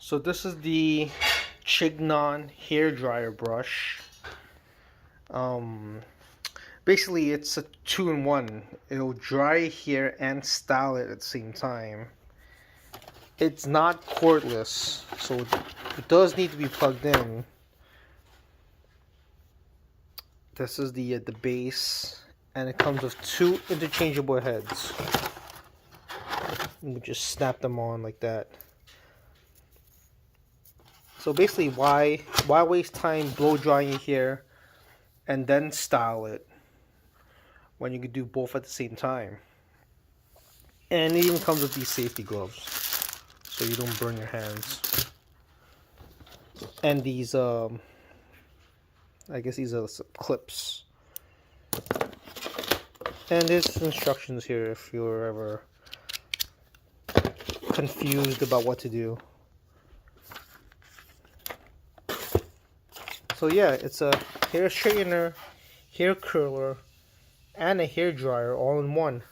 So this is the Chignon hair dryer brush. Um, Basically it's a two-in-one. It'll dry hair and style it at the same time. It's not cordless, so it does need to be plugged in. This is the base, and it comes with two interchangeable heads. You just snap them on like that. So basically, why waste time blow drying your hair and then style it when you could do both at the same time? And it even comes with these safety gloves, so you don't burn your hands. And these, I guess these are clips. And there's instructions here if you're ever confused about what to do. So yeah, it's a hair straightener, hair curler, and a hair dryer all in one.